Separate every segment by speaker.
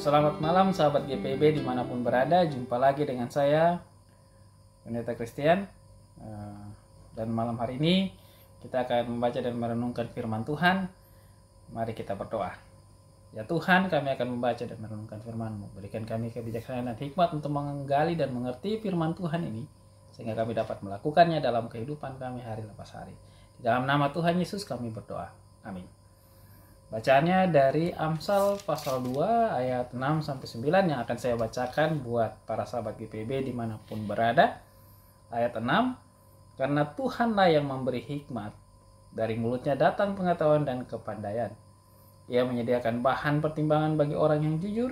Speaker 1: Selamat malam sahabat GPB dimanapun berada. Jumpa lagi dengan saya Pendeta Christian. Dan malam hari ini kita akan membaca dan merenungkan firman Tuhan. Mari kita berdoa. Ya Tuhan, kami akan membaca dan merenungkan firman-Mu. Berikan kami kebijaksanaan dan hikmat untuk menggali dan mengerti firman Tuhan ini, sehingga kami dapat melakukannya dalam kehidupan kami hari lepas hari. Di dalam nama Tuhan Yesus kami berdoa. Amin. Bacaannya dari Amsal pasal 2 ayat 6-9 yang akan saya bacakan buat para sahabat GPB dimanapun berada. Ayat 6, karena Tuhanlah yang memberi hikmat, dari mulutnya datang pengetahuan dan kepandaian. Ia menyediakan bahan pertimbangan bagi orang yang jujur,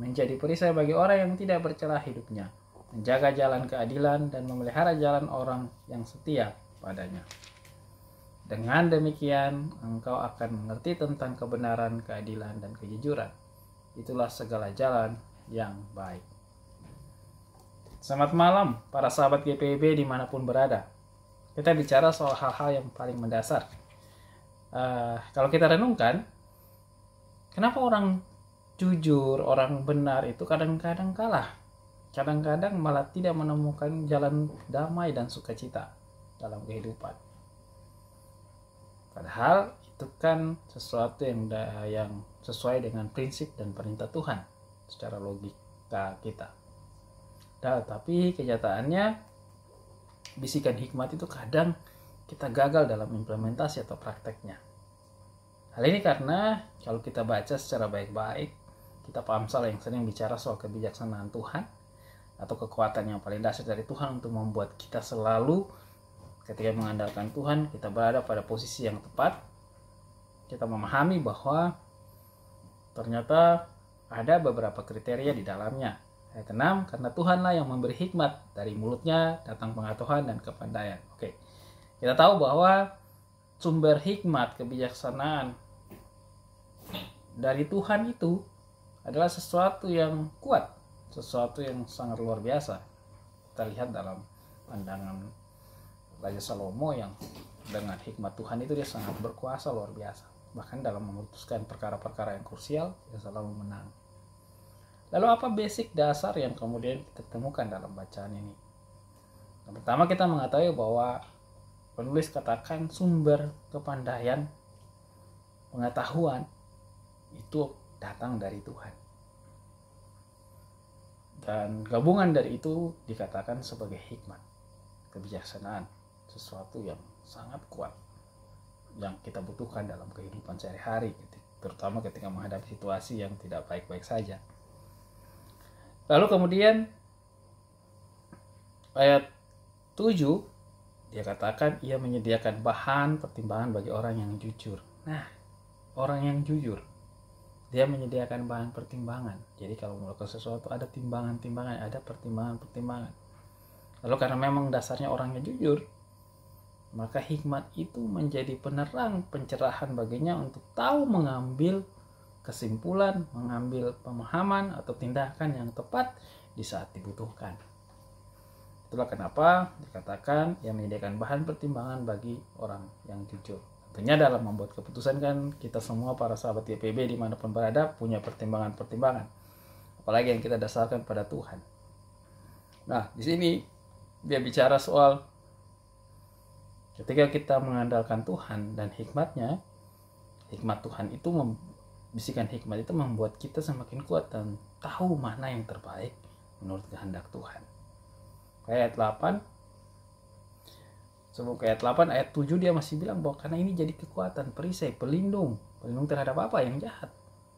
Speaker 1: menjadi perisai bagi orang yang tidak bercelah hidupnya, menjaga jalan keadilan dan memelihara jalan orang yang setia padanya. Dengan demikian, engkau akan mengerti tentang kebenaran, keadilan, dan kejujuran. Itulah segala jalan yang baik. Selamat malam, para sahabat GPB dimanapun berada. Kita bicara soal hal-hal yang paling mendasar. Kalau kita renungkan, kenapa orang jujur, orang benar itu kadang-kadang kalah? Kadang-kadang malah tidak menemukan jalan damai dan sukacita dalam kehidupan. Padahal itu kan sesuatu yang sesuai dengan prinsip dan perintah Tuhan secara logika kita. Tapi kenyataannya bisikan hikmat itu kadang kita gagal dalam implementasi atau prakteknya. Hal ini karena kalau kita baca secara baik-baik, kitab Amsal yang sering bicara soal kebijaksanaan Tuhan atau kekuatan yang paling dasar dari Tuhan untuk membuat kita selalu ketika mengandalkan Tuhan, kita berada pada posisi yang tepat. Kita memahami bahwa ternyata ada beberapa kriteria di dalamnya. Ayat 6, karena Tuhanlah yang memberi hikmat, dari mulutnya datang pengetahuan dan kepandaian. Oke. Kita tahu bahwa sumber hikmat, kebijaksanaan dari Tuhan itu adalah sesuatu yang kuat, sesuatu yang sangat luar biasa. Kita lihat dalam pandangan Raja Salomo yang dengan hikmat Tuhan itu dia sangat berkuasa luar biasa. Bahkan dalam memutuskan perkara-perkara yang krusial, dia selalu menang. Lalu apa basic dasar yang kemudian kita temukan dalam bacaan ini? Yang pertama, kita mengetahui bahwa penulis katakan sumber kepandaian, pengetahuan itu datang dari Tuhan. Dan gabungan dari itu dikatakan sebagai hikmat, kebijaksanaan, sesuatu yang sangat kuat yang kita butuhkan dalam kehidupan sehari-hari, terutama ketika menghadapi situasi yang tidak baik-baik saja. Lalu kemudian ayat 7 dia katakan ia menyediakan bahan pertimbangan bagi orang yang jujur. Nah, orang yang jujur dia menyediakan bahan pertimbangan. Jadi kalau melakukan sesuatu ada timbangan-timbangan, ada pertimbangan-pertimbangan. Lalu karena memang dasarnya orangnya jujur, maka hikmat itu menjadi penerang, pencerahan baginya untuk tahu mengambil kesimpulan, mengambil pemahaman atau tindakan yang tepat di saat dibutuhkan. Itulah kenapa dikatakan yang menyediakan bahan pertimbangan bagi orang yang jujur. Tentunya dalam membuat keputusan kan kita semua para sahabat YPB dimanapun berada punya pertimbangan-pertimbangan. Apalagi yang kita dasarkan pada Tuhan. Nah, di sini dia bicara soal ketika kita mengandalkan Tuhan dan hikmatnya, hikmat Tuhan itu bisikan hikmat itu membuat kita semakin kuat dan tahu mana yang terbaik menurut kehendak Tuhan. Ayat 8, sebelum ayat 8, ayat 7 dia masih bilang bahwa karena ini jadi kekuatan, perisai, pelindung terhadap apa yang jahat,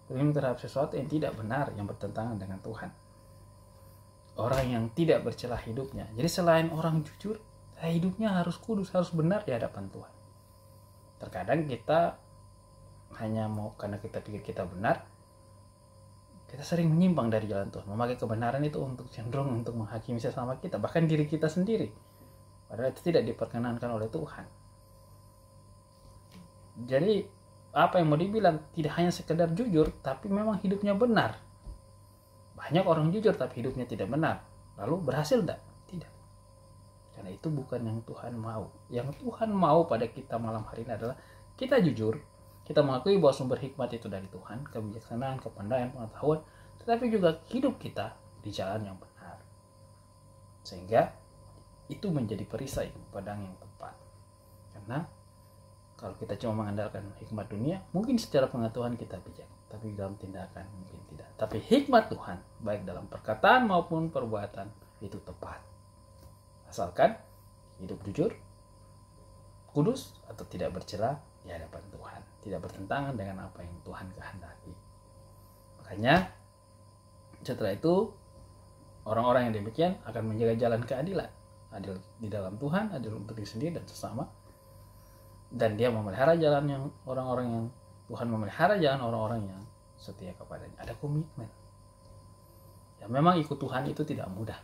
Speaker 1: pelindung terhadap sesuatu yang tidak benar, yang bertentangan dengan Tuhan. Orang yang tidak bercelah hidupnya. Jadi selain orang jujur, hidupnya harus kudus, harus benar di hadapan Tuhan. Terkadang kita hanya mau karena kita pikir kita benar, kita sering menyimpang dari jalan Tuhan, memakai kebenaran itu untuk cenderung untuk menghakimi sesama kita, bahkan diri kita sendiri. Padahal itu tidak diperkenankan oleh Tuhan. Jadi apa yang mau dibilang, tidak hanya sekedar jujur, tapi memang hidupnya benar. Banyak orang jujur tapi hidupnya tidak benar. Lalu berhasil enggak? Tidak. Karena itu bukan yang Tuhan mau. Yang Tuhan mau pada kita malam hari ini adalah kita jujur, kita mengakui bahwa sumber hikmat itu dari Tuhan, kebijaksanaan, kepandaian, pengetahuan, tetapi juga hidup kita di jalan yang benar. Sehingga itu menjadi perisai pedang yang tepat. Karena kalau kita cuma mengandalkan hikmat dunia, mungkin secara pengetahuan kita bijak, tapi dalam tindakan mungkin tidak. Tapi hikmat Tuhan, baik dalam perkataan maupun perbuatan, itu tepat. Asalkan hidup jujur, kudus, atau tidak bercela di hadapan Tuhan, tidak bertentangan dengan apa yang Tuhan kehendaki. Makanya setelah itu orang-orang yang demikian akan menjaga jalan keadilan, adil di dalam Tuhan, adil untuk diri sendiri dan sesama. Dan dia memelihara jalan yang orang-orang yang Tuhan memelihara jalan orang-orang yang setia kepadanya. Ada komitmen. Ya memang ikut Tuhan itu tidak mudah.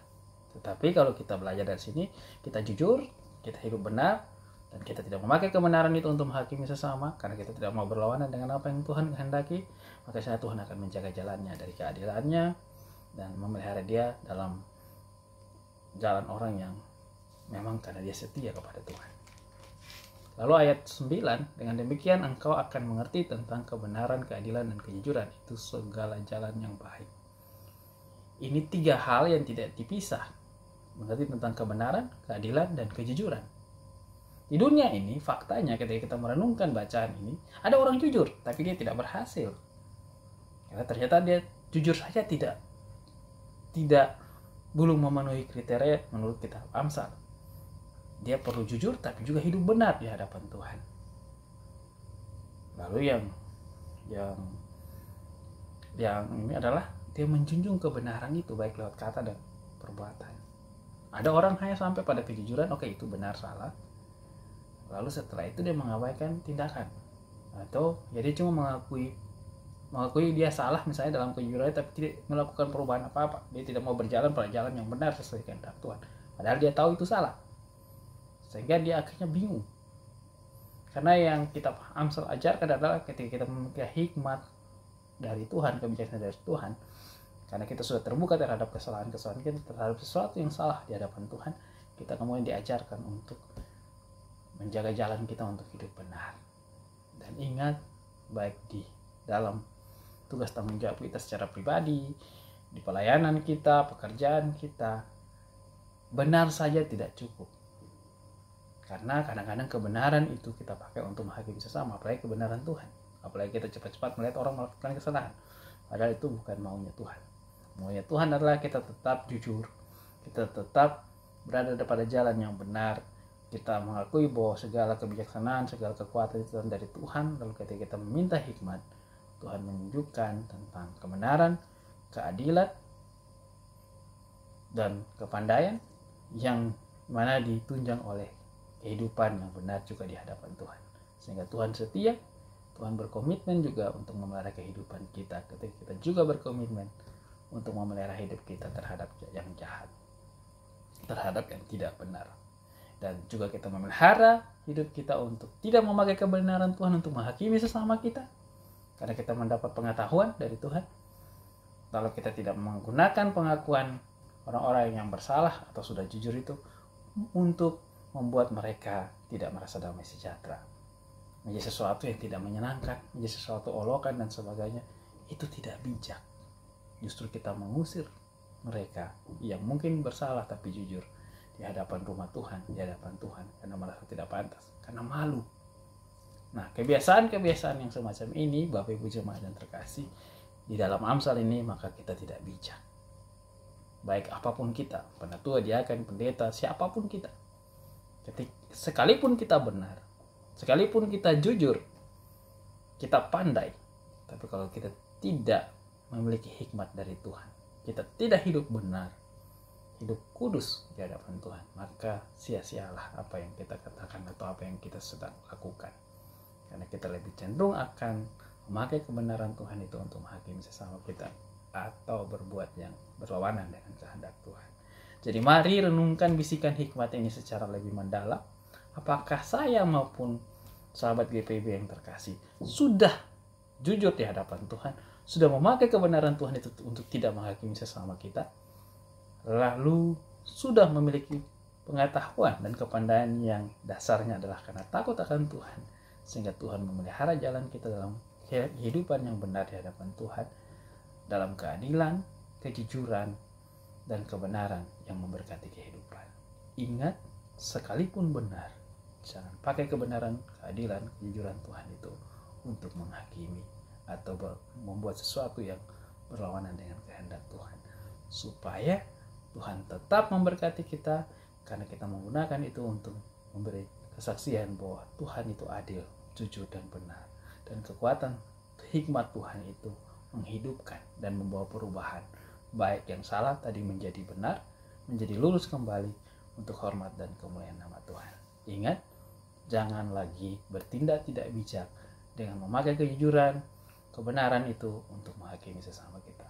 Speaker 1: Tetapi kalau kita belajar dari sini, kita jujur, kita hidup benar, dan kita tidak memakai kebenaran itu untuk menghakimi sesama, karena kita tidak mau berlawanan dengan apa yang Tuhan kehendaki, maka saya Tuhan akan menjaga jalannya dari keadilannya dan memelihara dia dalam jalan orang yang memang karena dia setia kepada Tuhan. Lalu ayat 9, dengan demikian engkau akan mengerti tentang kebenaran, keadilan, dan kejujuran, itu segala jalan yang baik. Ini 3 hal yang tidak dipisah. Mengerti tentang kebenaran, keadilan, dan kejujuran. Di dunia ini, faktanya ketika kita merenungkan bacaan ini, ada orang jujur, tapi dia tidak berhasil. Karena ternyata dia jujur saja tidak belum memenuhi kriteria menurut kitab Amsal. Dia perlu jujur tapi juga hidup benar di hadapan Tuhan. Lalu yang ini adalah dia menjunjung kebenaran itu baik lewat kata dan perbuatan. Ada orang hanya sampai pada kejujuran, oke itu benar salah. Lalu setelah itu dia mengabaikan tindakan. Atau ya dia cuma mengakui dia salah misalnya dalam kejujuran, tapi tidak melakukan perubahan apa-apa. Dia tidak mau berjalan pada jalan yang benar sesuai kehendak Tuhan. Padahal dia tahu itu salah. Sehingga dia akhirnya bingung. Karena yang kitab Amsal ajarkan adalah ketika kita memiliki hikmat dari Tuhan, kebijaksanaan dari Tuhan, karena kita sudah terbuka terhadap kesalahan-kesalahan kita, terhadap sesuatu yang salah di hadapan Tuhan, kita kemudian diajarkan untuk menjaga jalan kita untuk hidup benar. Dan ingat, baik di dalam tugas tanggung jawab kita secara pribadi, di pelayanan kita, pekerjaan kita, benar saja tidak cukup. Karena kadang-kadang kebenaran itu kita pakai untuk menghakimi sesama, apalagi kebenaran Tuhan. Apalagi kita cepat-cepat melihat orang melakukan kesalahan. Padahal itu bukan maunya Tuhan. Maunya Tuhan adalah kita tetap jujur, kita tetap berada pada jalan yang benar, kita mengakui bahwa segala kebijaksanaan, segala kekuatan itu dari Tuhan. Lalu ketika kita meminta hikmat, Tuhan menunjukkan tentang kebenaran, keadilan, dan kepandaian yang mana ditunjang oleh kehidupan yang benar juga di hadapan Tuhan. Sehingga Tuhan setia, Tuhan berkomitmen juga untuk memelihara kehidupan kita, ketika kita juga berkomitmen untuk memelihara hidup kita terhadap yang jahat, terhadap yang tidak benar. Dan juga kita memelihara hidup kita untuk tidak memakai kebenaran Tuhan untuk menghakimi sesama kita, karena kita mendapat pengetahuan dari Tuhan. Lalu kita tidak menggunakan pengakuan orang-orang yang bersalah atau sudah jujur itu untuk membuat mereka tidak merasa damai sejahtera, menjadi sesuatu yang tidak menyenangkan, menjadi sesuatu olokan dan sebagainya. Itu tidak bijak. Justru kita mengusir mereka yang mungkin bersalah tapi jujur di hadapan rumah Tuhan, di hadapan Tuhan, karena merasa tidak pantas, karena malu. Nah, kebiasaan-kebiasaan yang semacam ini, Bapak Ibu jemaat yang terkasih, di dalam Amsal ini maka kita tidak bijak. Baik apapun kita, penatua, diaken, pendeta, siapapun kita. Sekalipun kita benar, sekalipun kita jujur, kita pandai, tapi kalau kita tidak memiliki hikmat dari Tuhan, kita tidak hidup benar, hidup kudus di hadapan Tuhan, maka sia-sialah apa yang kita katakan atau apa yang kita sedang lakukan. Karena kita lebih cenderung akan memakai kebenaran Tuhan itu untuk menghakimi sesama kita atau berbuat yang berlawanan dengan kehendak Tuhan. Jadi mari renungkan bisikan hikmat ini secara lebih mendalam. Apakah saya maupun sahabat GPIB yang terkasih sudah jujur di hadapan Tuhan, sudah memakai kebenaran Tuhan itu untuk tidak menghakimi sesama kita, lalu sudah memiliki pengetahuan dan kepandaian yang dasarnya adalah karena takut akan Tuhan, sehingga Tuhan memelihara jalan kita dalam kehidupan yang benar di hadapan Tuhan. dalam keadilan, kejujuran, dan kebenaran yang memberkati kehidupan. Ingat, sekalipun benar, jangan pakai kebenaran, keadilan, kejujuran Tuhan itu untuk menghakimi atau membuat sesuatu yang berlawanan dengan kehendak Tuhan, supaya Tuhan tetap memberkati kita, karena kita menggunakan itu untuk memberi kesaksian bahwa Tuhan itu adil, jujur, dan benar, dan kekuatan hikmat Tuhan itu menghidupkan dan membawa perubahan, baik yang salah tadi menjadi benar, menjadi lurus kembali untuk hormat dan kemuliaan nama Tuhan. Ingat, jangan lagi bertindak tidak bijak dengan memakai kejujuran, kebenaran itu untuk menghakimi sesama kita.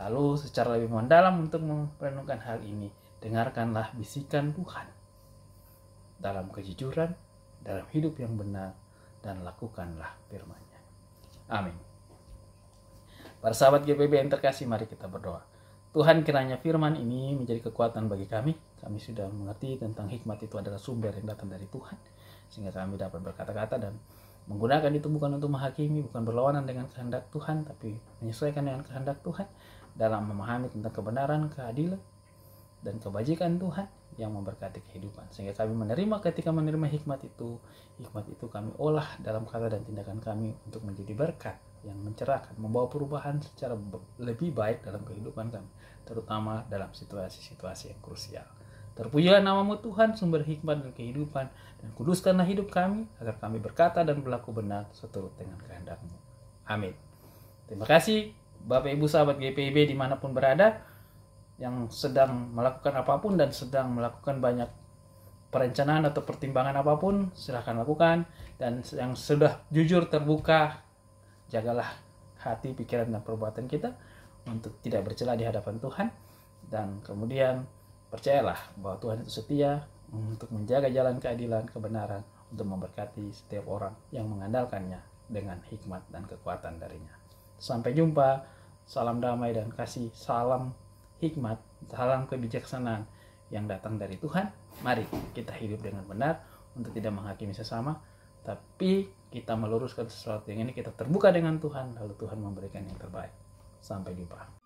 Speaker 1: Lalu secara lebih mendalam untuk merenungkan hal ini, dengarkanlah bisikan Tuhan dalam kejujuran, dalam hidup yang benar, dan lakukanlah firman-Nya. Amin. Para sahabat GPB yang terkasih, mari kita berdoa. Tuhan, kiranya firman ini menjadi kekuatan bagi kami. Kami sudah mengerti tentang hikmat itu adalah sumber yang datang dari Tuhan, sehingga kami dapat berkata-kata dan menggunakan itu bukan untuk menghakimi, bukan berlawanan dengan kehendak Tuhan, tapi menyesuaikan dengan kehendak Tuhan dalam memahami tentang kebenaran, keadilan, dan kebajikan Tuhan yang memberkati kehidupan. Sehingga kami ketika menerima hikmat itu kami olah dalam kata dan tindakan kami untuk menjadi berkat yang mencerahkan, membawa perubahan secara lebih baik dalam kehidupan kami, terutama dalam situasi-situasi yang krusial. Terpujilah nama-Mu Tuhan, sumber hikmat dan kehidupan, dan kuduskanlah hidup kami agar kami berkata dan berlaku benar seturut dengan kehendak-Mu. Amin. Terima kasih Bapak Ibu sahabat GPIB dimanapun berada, yang sedang melakukan apapun dan sedang melakukan banyak perencanaan atau pertimbangan apapun, silahkan lakukan. Dan yang sudah jujur terbuka, jagalah hati, pikiran, dan perbuatan kita untuk tidak bercela di hadapan Tuhan. Dan kemudian percayalah bahwa Tuhan itu setia untuk menjaga jalan keadilan, kebenaran, untuk memberkati setiap orang yang mengandalkannya dengan hikmat dan kekuatan darinya. Sampai jumpa, salam damai dan kasih, salam hikmat, salam kebijaksanaan yang datang dari Tuhan. Mari kita hidup dengan benar untuk tidak menghakimi sesama, tapi kita meluruskan sesuatu yang ini, kita terbuka dengan Tuhan, lalu Tuhan memberikan yang terbaik. Sampai jumpa.